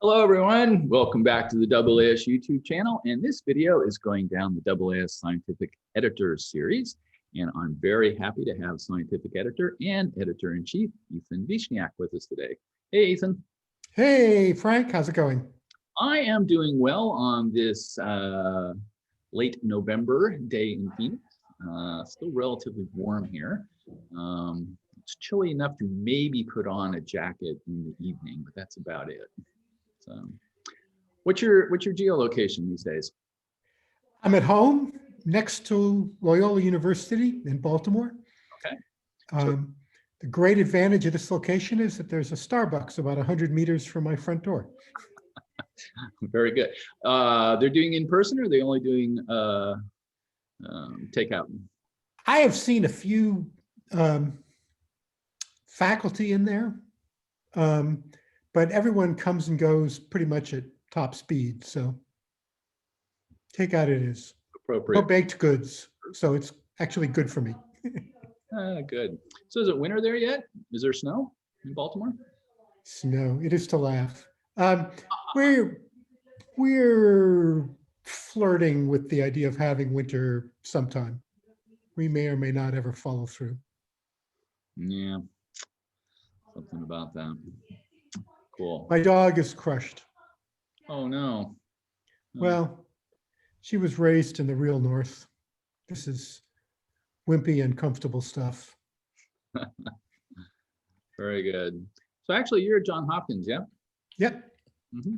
Hello, everyone. Welcome back to the AAS YouTube channel. And this video is going down the AAS Scientific Editor series. And I'm very happy to have Scientific Editor and Editor-in-Chief, Ethan Wiśniak, with us today. Hey, Ethan. Hey, Frank. How's it going? I am doing well on this late November day in Phoenix. Still relatively warm here. It's chilly enough to maybe put on a jacket in the evening, but that's about it. So, what's your geolocation these days? I'm at home next to Loyola University in Baltimore. Okay. The great advantage of this location is that there's a Starbucks about 100 meters from my front door. Very good. They're doing in person, or are they only doing takeout? I have seen a few faculty in there, but everyone comes and goes pretty much at top speed. So takeout it is. Appropriate. No baked goods. So it's actually good for me. Good. So is it winter there yet? Is there snow in Baltimore? Snow. It is to laugh. We're flirting with the idea of having winter sometime. We may or may not ever follow through. Yeah, something about that. Cool. My dog is crushed. Oh no. Well, she was raised in the real North. This is wimpy and comfortable stuff. Very good. So actually, you're at Johns Hopkins, yeah? Yep. Mm-hmm.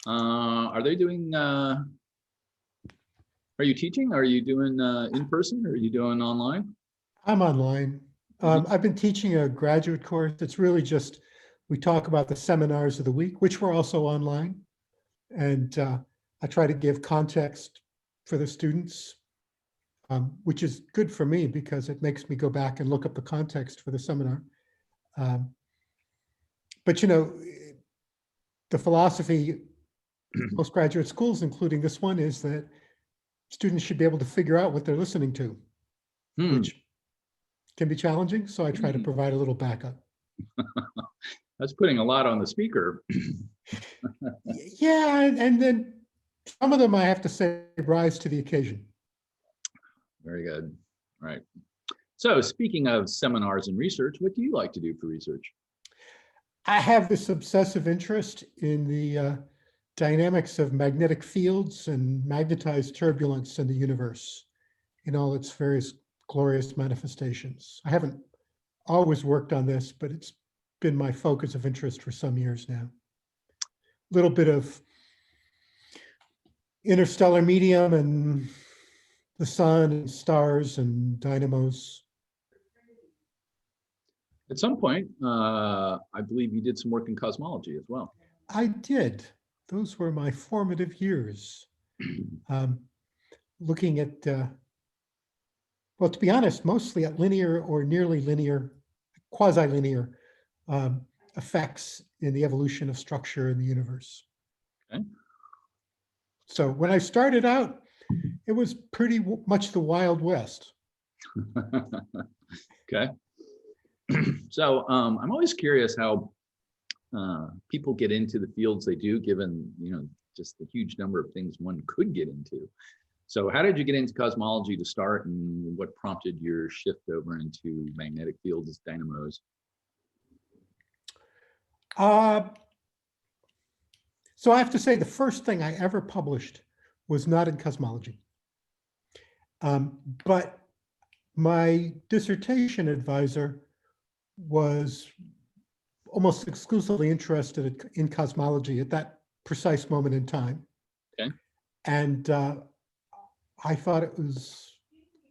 Are they doing? Are you teaching? Are you doing in person? Or are you doing online? I'm online. I've been teaching a graduate course. It's really just we talk about the seminars of the week, which were also online, and I try to give context for the students, which is good for me because it makes me go back and look up the context for the seminar. But you know, the philosophy postgraduate schools, including this one, is that students should be able to figure out what they're listening to, which can be challenging. So I try to provide a little backup. That's putting a lot on the speaker. Yeah, and then some of them, I have to say, rise to the occasion. Very good. All right. So speaking of seminars and research, what do you like to do for research? I have this obsessive interest in the dynamics of magnetic fields and magnetized turbulence in the universe in all its various glorious manifestations. I haven't always worked on this, but it's been my focus of interest for some years now. A little bit of interstellar medium and the sun and stars and dynamos. At some point, I believe you did some work in cosmology as well. I did. Those were my formative years. Looking at, well, to be honest, mostly at linear or nearly linear, quasi-linear effects in the evolution of structure in the universe. Okay. So when I started out, it was pretty much the Wild West. Okay. So I'm always curious how people get into the fields they do, given just the huge number of things one could get into. So how did you get into cosmology to start, and what prompted your shift over into magnetic fields, dynamos? So I have to say the first thing I ever published was not in cosmology. But my dissertation advisor was almost exclusively interested in cosmology at that precise moment in time. Okay. And I thought it was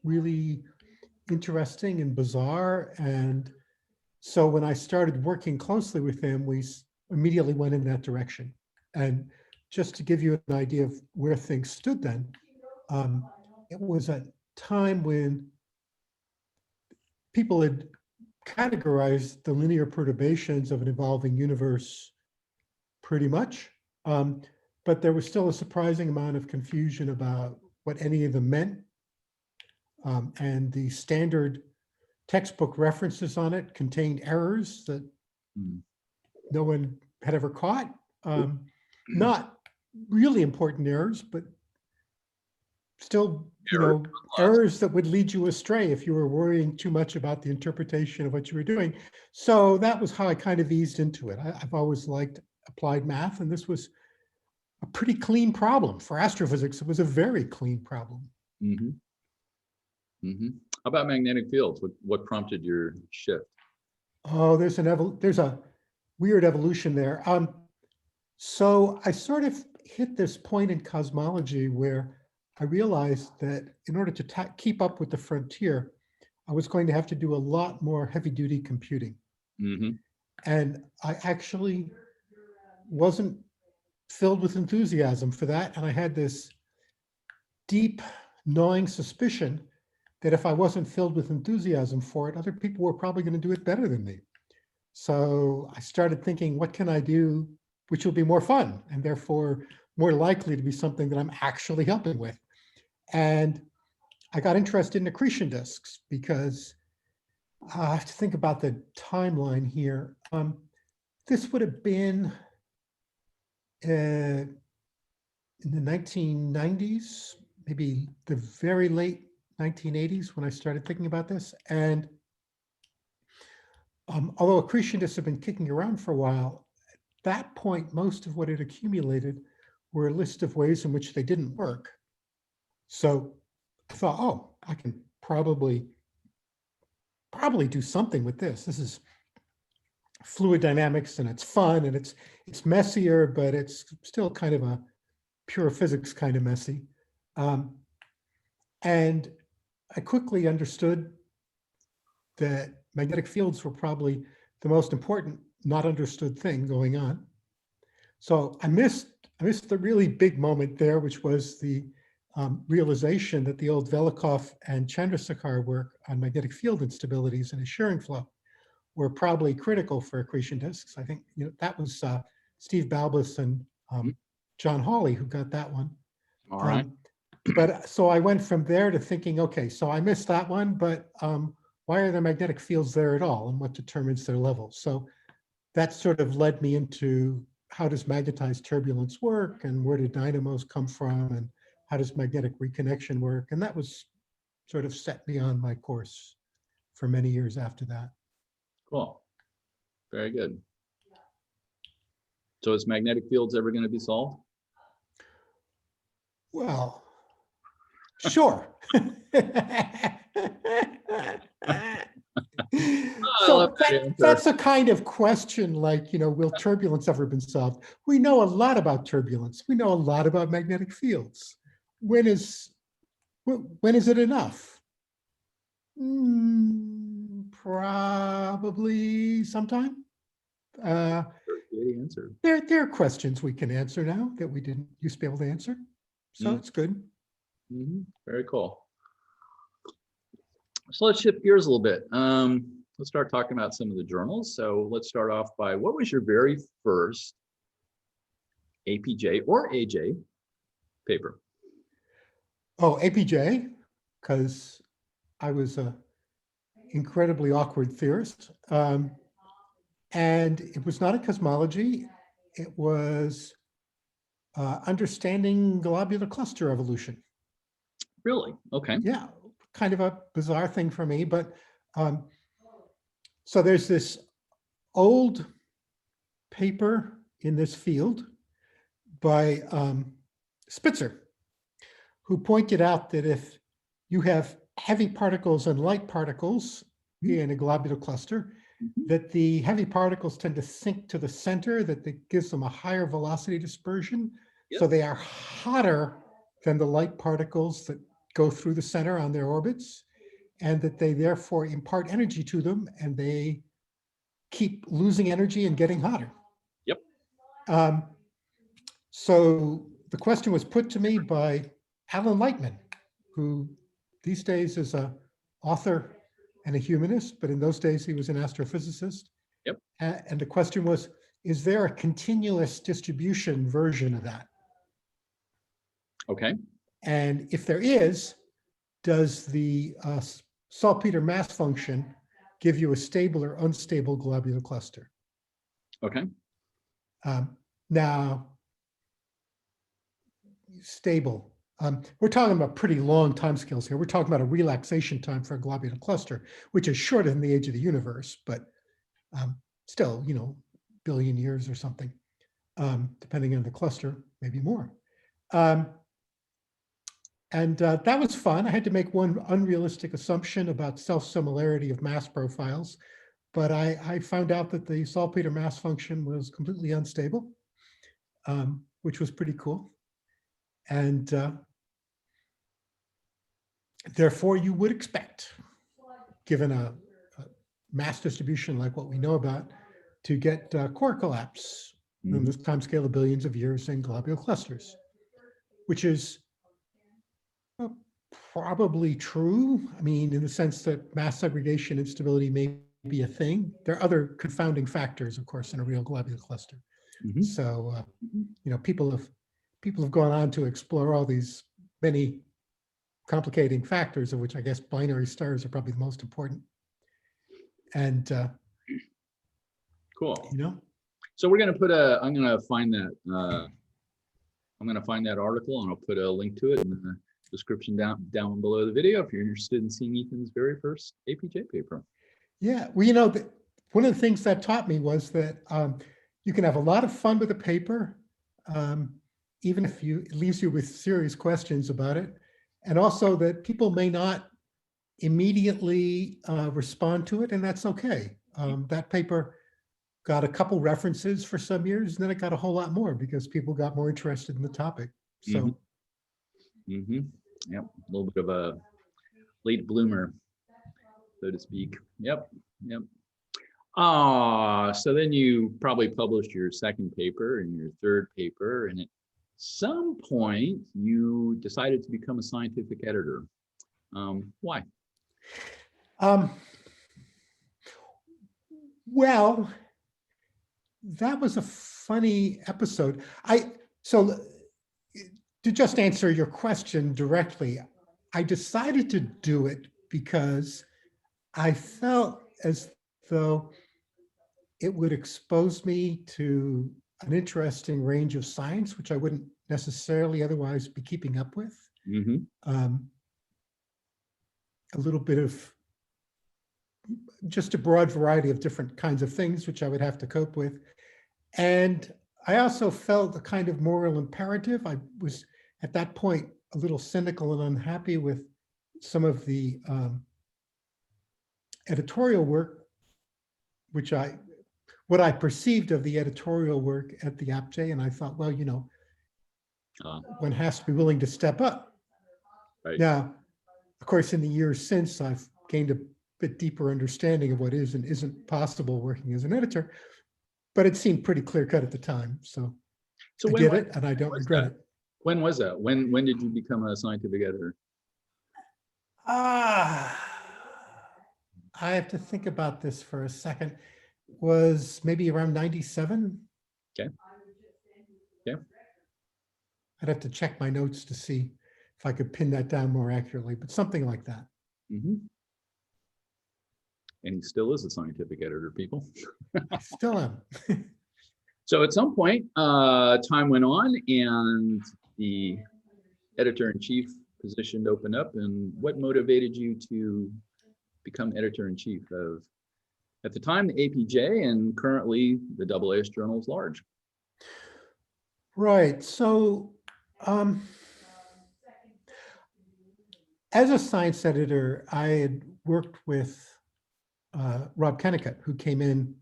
really interesting and bizarre. And so when I started working closely with him, we immediately went in that direction. And just to give you an idea of where things stood then, it was a time when people had categorized the linear perturbations of an evolving universe pretty much, but there was still a surprising amount of confusion about what any of them meant, and the standard textbook references on it contained errors that no one had ever caught. Not really important errors, but still, Error. errors that would lead you astray if you were worrying too much about the interpretation of what you were doing. So that was how I kind of eased into it. I've always liked applied math, and this was a pretty clean problem. For astrophysics, it was a very clean problem. Mm-hmm. Mm-hmm. How about magnetic fields? What prompted your shift? Oh, there's a weird evolution there. So I sort of hit this point in cosmology where I realized that in order to keep up with the frontier, I was going to have to do a lot more heavy-duty computing. Mm-hmm. And I actually wasn't filled with enthusiasm for that. And I had this deep, gnawing suspicion that if I wasn't filled with enthusiasm for it, other people were probably going to do it better than me. So I started thinking, what can I do which will be more fun and therefore more likely to be something that I'm actually helping with? And I got interested in accretion disks because I have to think about the timeline here. This would have been in the 1990s, maybe the very late 1980s when I started thinking about this. And although accretion disks have been kicking around for a while, at that point, most of what had accumulated were a list of ways in which they didn't work. So I thought, oh, I can probably do something with this. This is fluid dynamics and it's fun and it's messier, but it's still kind of a pure physics kind of messy. And I quickly understood that magnetic fields were probably the most important not understood thing going on. So I missed the really big moment there, which was the realization that the old Velikov and Chandrasekhar work on magnetic field instabilities and a shearing flow were probably critical for accretion disks. I think that was Steve Balbus and John Hawley who got that one. All right. But so I went from there to thinking, okay, so I missed that one, but why are there magnetic fields there at all, and what determines their level? So that sort of led me into how does magnetized turbulence work, and where do dynamos come from, and how does magnetic reconnection work? And that was sort of set me on my course for many years after that. Cool. Very good. So is magnetic fields ever going to be solved? Well, sure. So that's a kind of question like, will turbulence ever been solved? We know a lot about turbulence. We know a lot about magnetic fields. When is it enough? Probably sometime. Great answer. There are questions we can answer now that we didn't used to be able to answer. So it's good. Very cool. So let's shift gears a little bit. Let's start talking about some of the journals. So let's start off by, what was your very first APJ or AJ paper? Oh, APJ, because I was an incredibly awkward theorist. And it was not a cosmology. It was understanding globular cluster evolution. Really? Okay. Yeah, kind of a bizarre thing for me, but so there's this old paper in this field by Spitzer, who pointed out that if you have heavy particles and light particles in a globular cluster, that the heavy particles tend to sink to the center, that gives them a higher velocity dispersion. Yep. So they are hotter than the light particles that go through the center on their orbits, and that they therefore impart energy to them, and they keep losing energy and getting hotter. Yep. So the question was put to me by Alan Lightman, who these days is an author and a humanist, but in those days he was an astrophysicist. Yep. And the question was, is there a continuous distribution version of that? Okay. And if there is, does the saltpeter mass function give you a stable or unstable globular cluster? Okay. Now, stable. We're talking about pretty long timescales here. We're talking about a relaxation time for a globular cluster, which is shorter than the age of the universe, but still, billion years or something, depending on the cluster, maybe more. And that was fun. I had to make one unrealistic assumption about self-similarity of mass profiles, but I found out that the saltpeter mass function was completely unstable, which was pretty cool. And therefore, you would expect, given a mass distribution like what we know about, to get core collapse in this time scale of billions of years in globular clusters, which is probably true. I mean, in the sense that mass segregation instability may be a thing. There are other confounding factors, of course, in a real globular cluster. So, people have gone on to explore all these many complicating factors, of which I guess binary stars are probably the most important. And cool. So we're going to put I'm going to find that. I'm going to find that article and I'll put a link to it in the description down below the video if you're interested in seeing Ethan's very first APJ paper. Yeah, well, one of the things that taught me was that you can have a lot of fun with a paper, even if it leaves you with serious questions about it, and also that people may not immediately respond to it, and that's okay. That paper got a couple references for some years, and then it got a whole lot more because people got more interested in the topic. So, yep, a little bit of a late bloomer, so to speak. Yep. So then you probably published your second paper and your third paper, and at some point you decided to become a scientific editor. Why? Well, that was a funny episode. So to just answer your question directly, I decided to do it because I felt as though it would expose me to an interesting range of science, which I wouldn't necessarily otherwise be keeping up with. A little bit of just a broad variety of different kinds of things, which I would have to cope with. And I also felt a kind of moral imperative. I was at that point a little cynical and unhappy with some of the editorial work, what I perceived of the editorial work at the APJ, and I thought, well, one has to be willing to step up. Right. Now, of course, in the years since, I've gained a bit deeper understanding of what is and isn't possible working as an editor, but it seemed pretty clear cut at the time. So I did it, and I don't regret it. When was that? When did you become a scientific editor? I have to think about this for a second. Was maybe around 97. Okay. I'd have to check my notes to see if I could pin that down more accurately, but something like that. And he still is a scientific editor, people. I still am. So at some point, time went on and the editor-in-chief position opened up. And what motivated you to become editor-in-chief of, at the time, the APJ, and currently the AAS Journals Large? Right. So as a science editor, I had worked with Rob Kennicott, who came in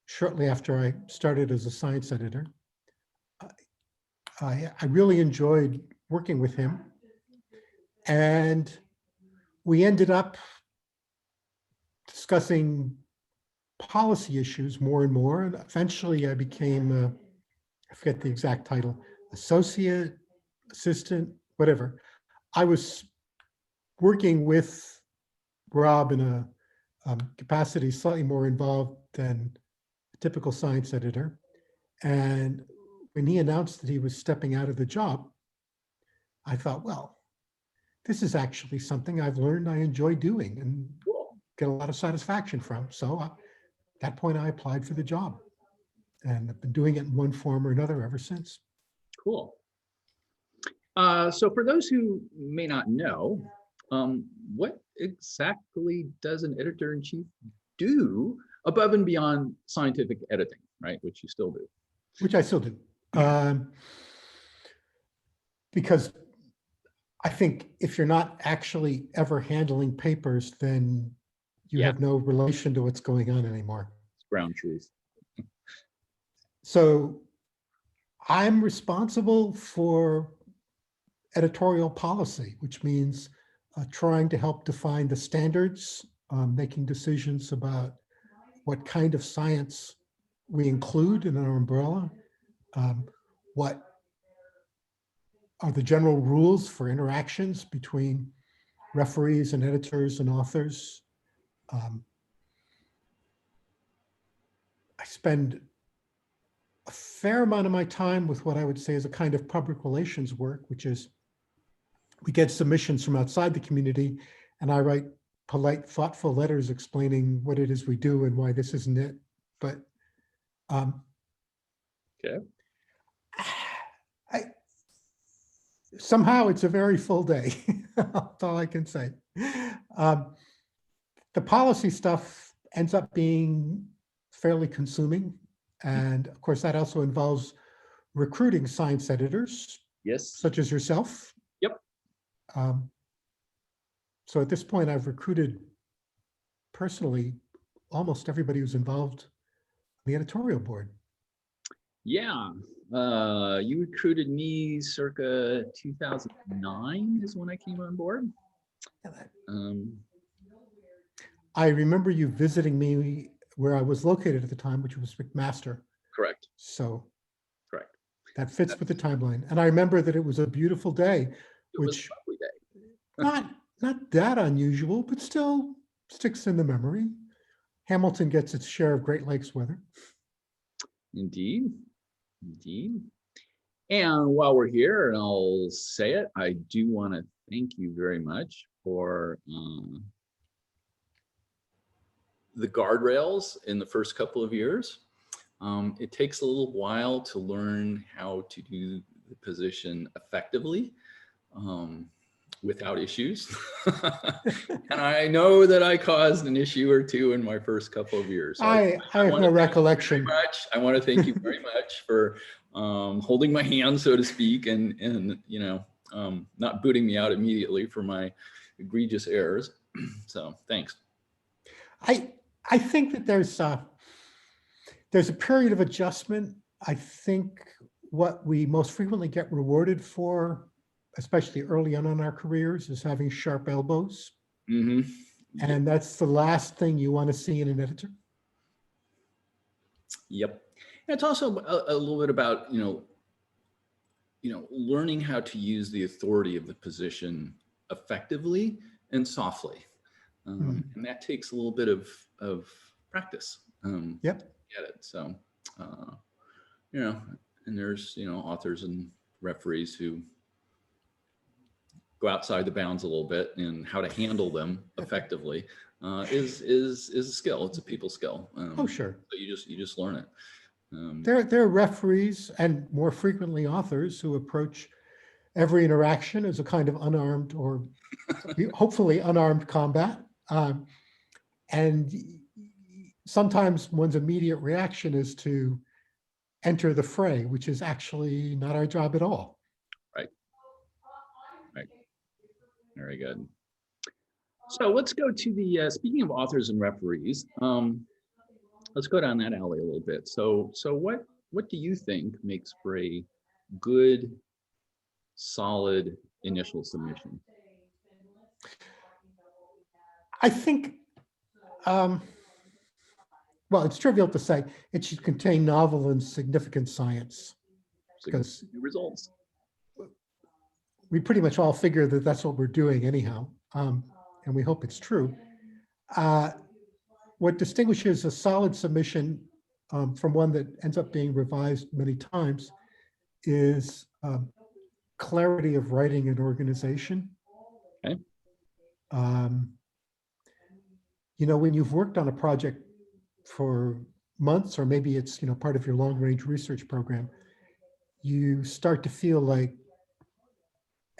shortly after I started as a science editor. I really enjoyed working with him, and we ended up discussing policy issues more and more, and eventually I became, I forget the exact title, associate, assistant, whatever. I was working with Rob in a capacity slightly more involved than a typical science editor. And when he announced that he was stepping out of the job, I thought, well, this is actually something I've learned I enjoy doing and get a lot of satisfaction from. So at that point, I applied for the job. And I've been doing it in one form or another ever since. Cool. So for those who may not know, what exactly does an editor-in-chief do above and beyond scientific editing, right? Which you still do. Which I still do. Because I think if you're not actually ever handling papers, then you Yeah. have no relation to what's going on anymore. It's ground truth. So I'm responsible for editorial policy, which means trying to help define the standards, making decisions about what kind of science we include in our umbrella, what are the general rules for interactions between referees and editors and authors. I spend a fair amount of my time with what I would say is a kind of public relations work, which is we get submissions from outside the community and I write polite, thoughtful letters explaining what it is we do and why this isn't it. But Okay. Somehow it's a very full day. That's all I can say. The policy stuff ends up being fairly consuming. And of course, that also involves recruiting science editors, Yes. such as yourself. Yep. So at this point, I've recruited personally almost everybody who's involved in the editorial board. Yeah. You recruited me circa 2009 is when I came on board. I remember you visiting me where I was located at the time, which was McMaster. Correct. So correct. That fits with the timeline. And I remember that it was a beautiful day, It was which a lovely day. not that unusual, but still sticks in the memory. Hamilton gets its share of Great Lakes weather. Indeed. Indeed. And while we're here, and I'll say it, I do want to thank you very much for the guardrails in the first couple of years. It takes a little while to learn how to do the position effectively without issues. And I know that I caused an issue or two in my first couple of years. So I have no recollection. I want to thank you very much for holding my hand, so to speak, and you know, not booting me out immediately for my egregious errors. So thanks. I think that there's a period of adjustment. I think what we most frequently get rewarded for, especially early on in our careers, is having sharp elbows. Mm-hmm. And that's the last thing you want to see in an editor. Yep. And it's also a little bit about, you know, learning how to use the authority of the position effectively and softly. And that takes a little bit of practice. Yep. Get it. So, you know, and there's, you know, authors and referees who go outside the bounds a little bit, and how to handle them effectively is a skill. It's a people skill. Oh, sure. So you just learn it. There are referees and more frequently authors who approach every interaction as a kind of unarmed or hopefully unarmed combat. And sometimes one's immediate reaction is to enter the fray, which is actually not our job at all. Right. Right. Very good. So let's go to the, speaking of authors and referees, let's go down that alley a little bit. So what do you think makes for a good, solid initial submission? I think, well, it's trivial to say it should contain novel and significant science, because results. We pretty much all figure that that's what we're doing anyhow, and we hope it's true. What distinguishes a solid submission from one that ends up being revised many times is clarity of writing and organization. Okay. You know, when you've worked on a project for months, or maybe it's, part of your long range research program, you start to feel like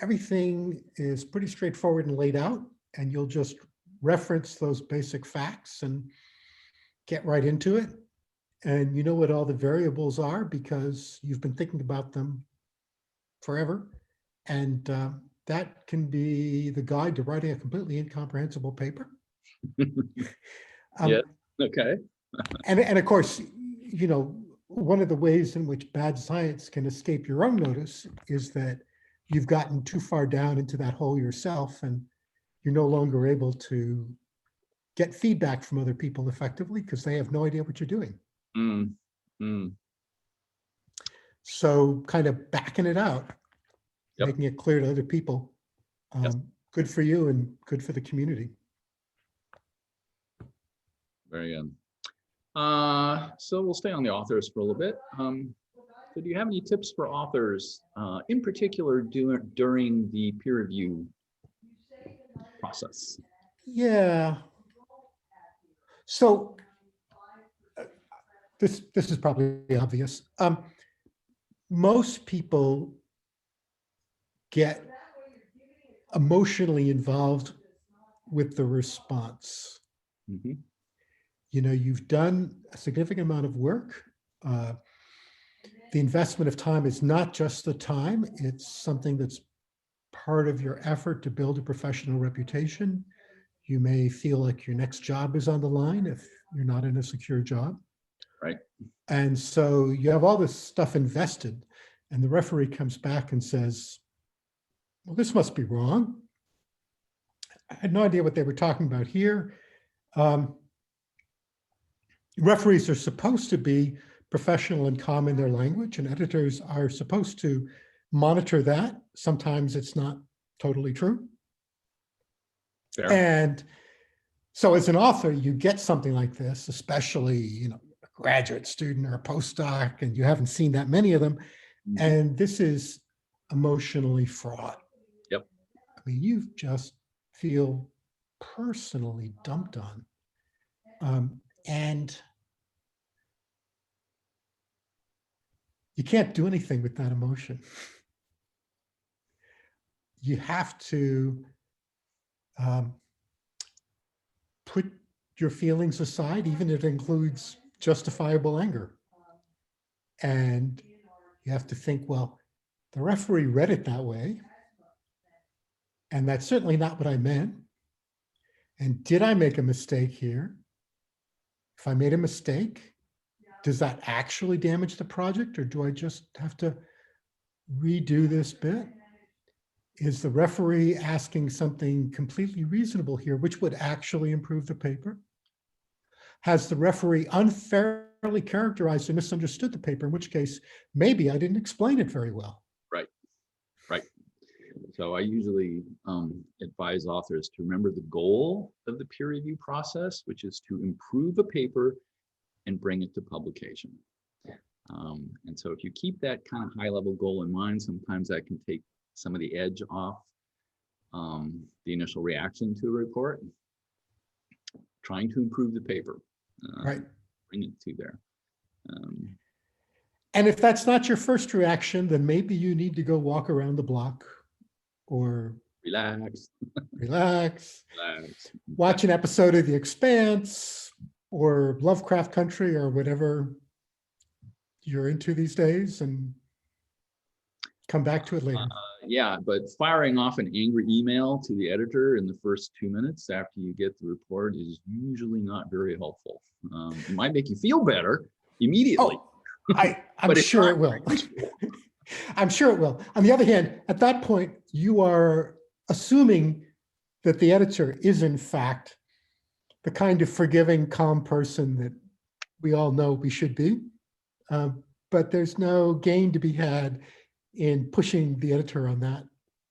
everything is pretty straightforward and laid out, and you'll just reference those basic facts and get right into it. And you know what all the variables are because you've been thinking about them forever. And that can be the guide to writing a completely incomprehensible paper. Yeah. Okay. And of course, one of the ways in which bad science can escape your own notice is that you've gotten too far down into that hole yourself, and you're no longer able to get feedback from other people effectively because they have no idea what you're doing. Mm, mm. So kind of backing it out, Yep. making it clear to other people, Yes. good for you and good for the community. Very good. So we'll stay on the authors for a little bit. So do you have any tips for authors, in particular during the peer review process? Yeah. So this is probably obvious. Most people get emotionally involved with the response. Mm-hmm. You've done a significant amount of work. The investment of time is not just the time, it's something that's part of your effort to build a professional reputation. You may feel like your next job is on the line if you're not in a secure job. Right. And so you have all this stuff invested, and the referee comes back and says, well, this must be wrong. I had no idea what they were talking about here. Referees are supposed to be professional and calm in their language, and editors are supposed to monitor that. Sometimes it's not totally true. Fair. And so as an author, you get something like this, especially, a graduate student or a postdoc, and you haven't seen that many of them. Mm-hmm. And this is emotionally fraught. Yep. I mean, you just feel personally dumped on. And you can't do anything with that emotion. You have to put your feelings aside, even if it includes justifiable anger. And you have to think, well, the referee read it that way, and that's certainly not what I meant. And did I make a mistake here? If I made a mistake, does that actually damage the project, or do I just have to redo this bit? Is the referee asking something completely reasonable here, which would actually improve the paper? Has the referee unfairly characterized and misunderstood the paper, in which case, maybe I didn't explain it very well? Right. Right. So I usually advise authors to remember the goal of the peer review process, which is to improve a paper and bring it to publication. And so if you keep that kind of high level goal in mind, sometimes that can take some of the edge off the initial reaction to a report. Trying to improve the paper, Right. Bring it to there. And if that's not your first reaction, then maybe you need to go walk around the block or Relax. relax, watch an episode of The Expanse or Lovecraft Country or whatever you're into these days, and come back to it later. Yeah, but firing off an angry email to the editor in the first 2 minutes after you get the report is usually not very helpful. It might make you feel better immediately. Oh, I'm sure it will. I'm sure it will. On the other hand, at that point, you are assuming that the editor is in fact the kind of forgiving, calm person that we all know we should be. But there's no gain to be had in pushing the editor on that,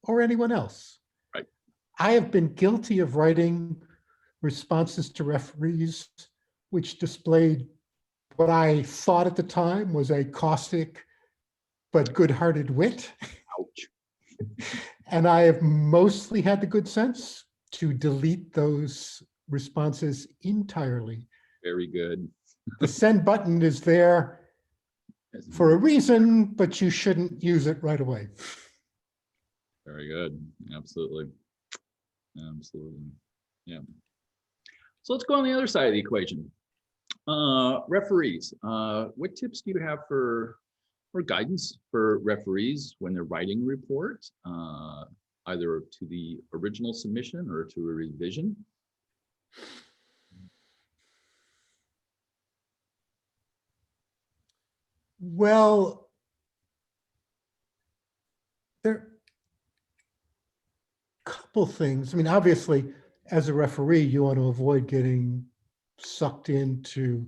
or anyone else. Right. I have been guilty of writing responses to referees which displayed what I thought at the time was a caustic but good-hearted wit. Ouch. And I have mostly had the good sense to delete those responses entirely. Very good. The send button is there for a reason, but you shouldn't use it right away. Very good. Absolutely. Absolutely. Yeah. So let's go on the other side of the equation. Referees. What tips do you have for guidance for referees when they're writing a report, either to the original submission or to a revision? Well, there are a couple things. I mean, obviously, as a referee, you want to avoid getting sucked into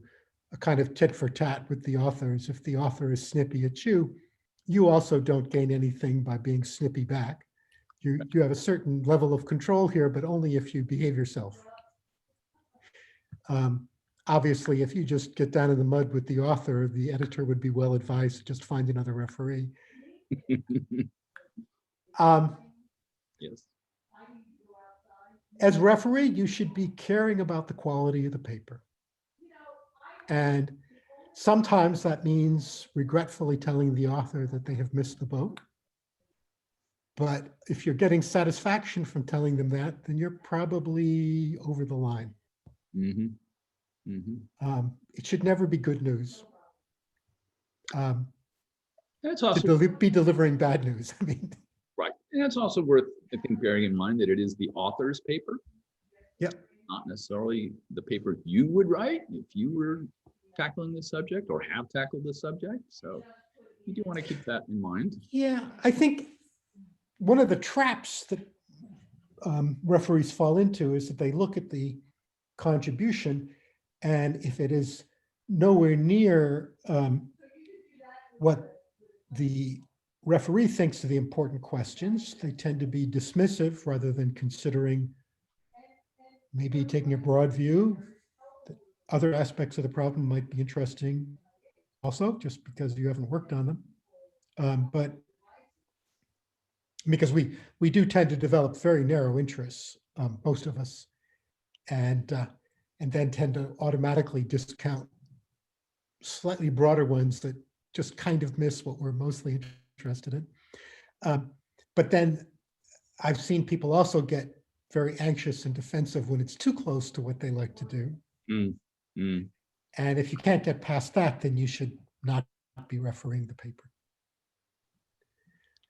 a kind of tit for tat with the authors. If the author is snippy at you, you also don't gain anything by being snippy back. You have a certain level of control here, but only if you behave yourself. Obviously, if you just get down in the mud with the author, the editor would be well advised to just find another referee. Yes. As referee, you should be caring about the quality of the paper. And sometimes that means regretfully telling the author that they have missed the boat. But if you're getting satisfaction from telling them that, then you're probably over the line. Mm-hmm. Mm-hmm. It should never be good news. That's To also be delivering bad news. I mean, right. And it's also worth, I think, bearing in mind that it is the author's paper. Yep. Not necessarily the paper you would write if you were tackling this subject or have tackled this subject. So you do want to keep that in mind. Yeah, I think one of the traps that referees fall into is that they look at the contribution, and if it is nowhere near what the referee thinks are the important questions, they tend to be dismissive rather than considering, maybe taking a broad view. That other aspects of the problem might be interesting also, just because you haven't worked on them. But because we do tend to develop very narrow interests, most of us, and then tend to automatically discount slightly broader ones that just kind of miss what we're mostly interested in. But then I've seen people also get very anxious and defensive when it's too close to what they like to do. And if you can't get past that, then you should not be refereeing the paper.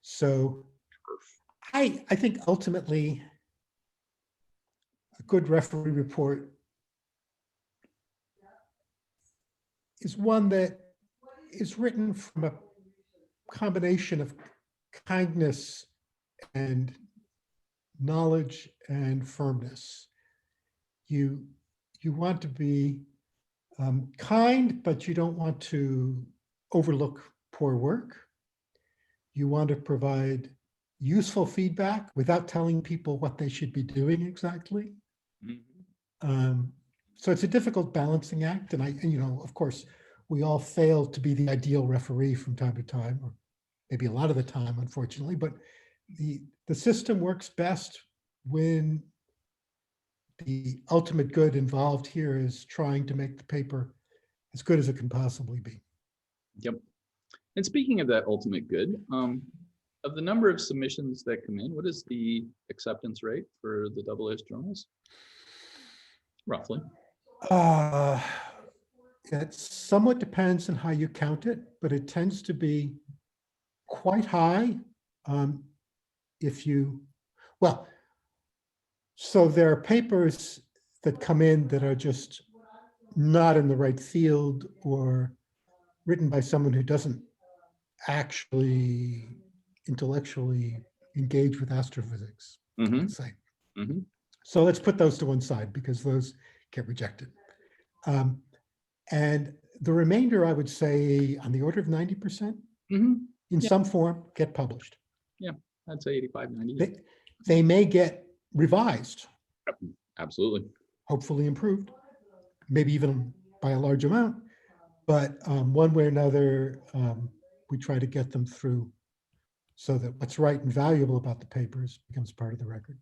So I think ultimately a good referee report is one that is written from a combination of kindness and knowledge and firmness. You want to be kind, but you don't want to overlook poor work. You want to provide useful feedback without telling people what they should be doing exactly. Mm-hmm. So it's a difficult balancing act. And of course, we all fail to be the ideal referee from time to time, or maybe a lot of the time, unfortunately, but the system works best when the ultimate good involved here is trying to make the paper as good as it can possibly be. Yep. And speaking of that ultimate good, of the number of submissions that come in, what is the acceptance rate for the AAS journals? Roughly. It somewhat depends on how you count it, but it tends to be quite high. So there are papers that come in that are just not in the right field or written by someone who doesn't actually intellectually engage with astrophysics, let's say. Mm-hmm. So let's put those to one side because those get rejected. And the remainder, I would say, on the order of 90%, in some form, get published. Yeah, I'd say 85, 90. They may get revised. Absolutely. Hopefully improved, maybe even by a large amount. But one way or another, we try to get them through so that what's right and valuable about the papers becomes part of the record.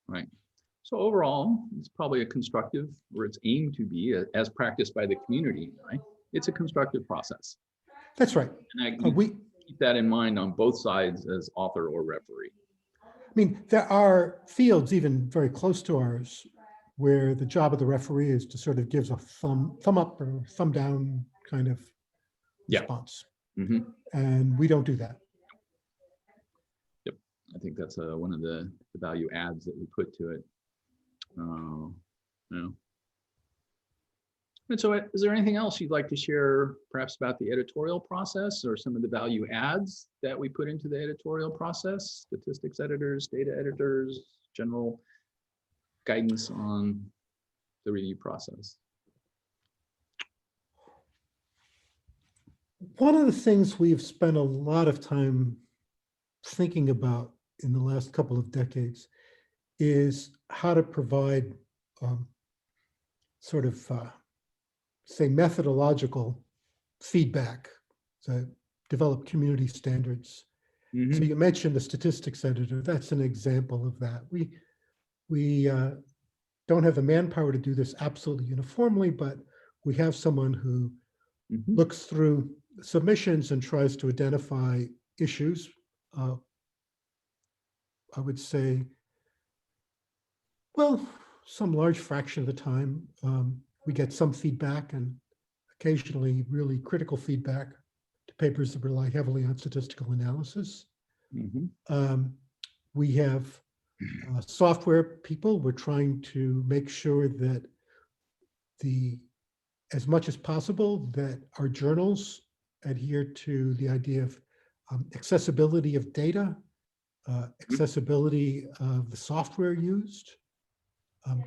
Right. So overall, it's probably a constructive, or it's aimed to be, as practiced by the community, right? It's a constructive process. That's right. And you keep that in mind on both sides as author or referee. I mean, there are fields even very close to ours where the job of the referee is to sort of give a thumb up or thumb down kind of response. Mm-hmm. And we don't do that. Yep. I think that's one of the value adds that we put to it. Yeah. And so is there anything else you'd like to share perhaps about the editorial process or some of the value adds that we put into the editorial process? Statistics editors, data editors, general guidance on the review process. One of the things we've spent a lot of time thinking about in the last couple of decades is how to provide sort of say methodological feedback to develop community standards. Mm-hmm. So you mentioned the statistics editor. That's an example of that. We don't have the manpower to do this absolutely uniformly, but we have someone who Mm-hmm. looks through submissions and tries to identify issues. I would say, well, some large fraction of the time, we get some feedback and occasionally really critical feedback to papers that rely heavily on statistical analysis. Mm-hmm. We have software people. We're trying to make sure that as much as possible, that our journals adhere to the idea of accessibility of data, accessibility of the software used,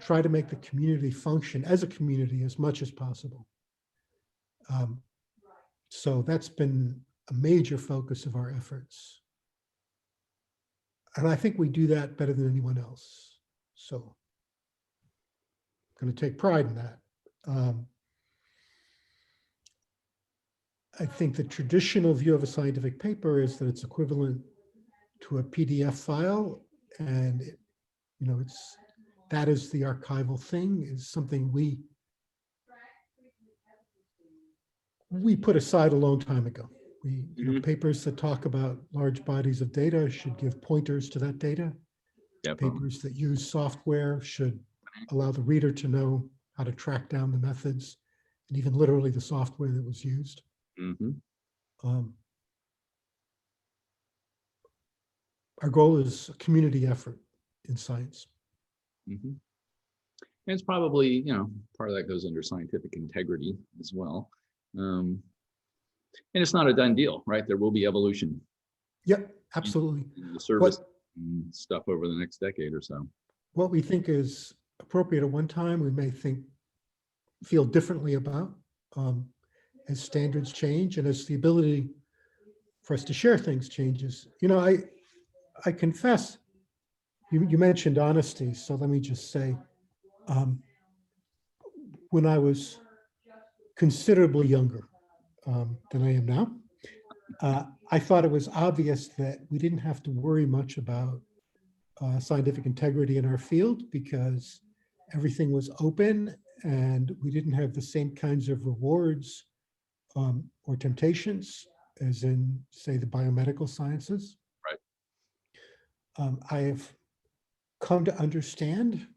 try to make the community function as a community as much as possible. So that's been a major focus of our efforts. And I think we do that better than anyone else. So I'm going to take pride in that. I think the traditional view of a scientific paper is that it's equivalent to a PDF file, and that is the archival thing, is something we put aside a long time ago. Papers that talk about large bodies of data should give pointers to that data. Yep. Papers that use software should allow the reader to know how to track down the methods and even literally the software that was used. Mm-hmm. Our goal is a community effort in science. Mm-hmm. And it's probably, part of that goes under scientific integrity as well. And it's not a done deal, right? There will be evolution. Yep, absolutely. In the service and stuff over the next decade or so. What we think is appropriate at one time, we may feel differently about as standards change and as the ability for us to share things changes. I confess, you mentioned honesty, so let me just say, when I was considerably younger than I am now, I thought it was obvious that we didn't have to worry much about scientific integrity in our field because everything was open and we didn't have the same kinds of rewards or temptations as in, say, the biomedical sciences. Right. I have come to understand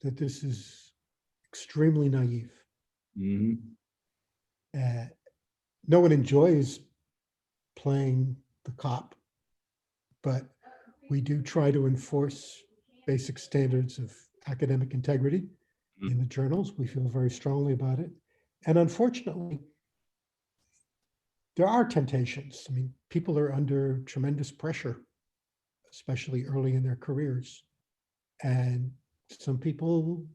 that this is extremely naive. Mm-hmm. No one enjoys playing the cop, but we do try to enforce basic standards of academic integrity in the journals. We feel very strongly about it. And unfortunately, there are temptations. I mean, people are under tremendous pressure, especially early in their careers. And some people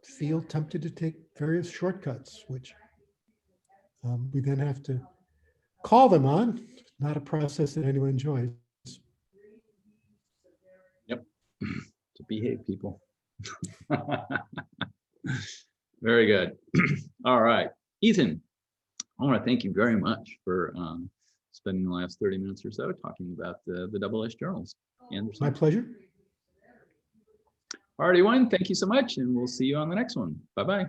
feel tempted to take various shortcuts, which we then have to call them on. Not a process that anyone enjoys. Yep. To behave, people. Very good. All right. Ethan, I want to thank you very much for spending the last 30 minutes or so talking about the Double S journals. My pleasure. All Alrighty, one. Thank you so much, and we'll see you on the next one. Bye-bye.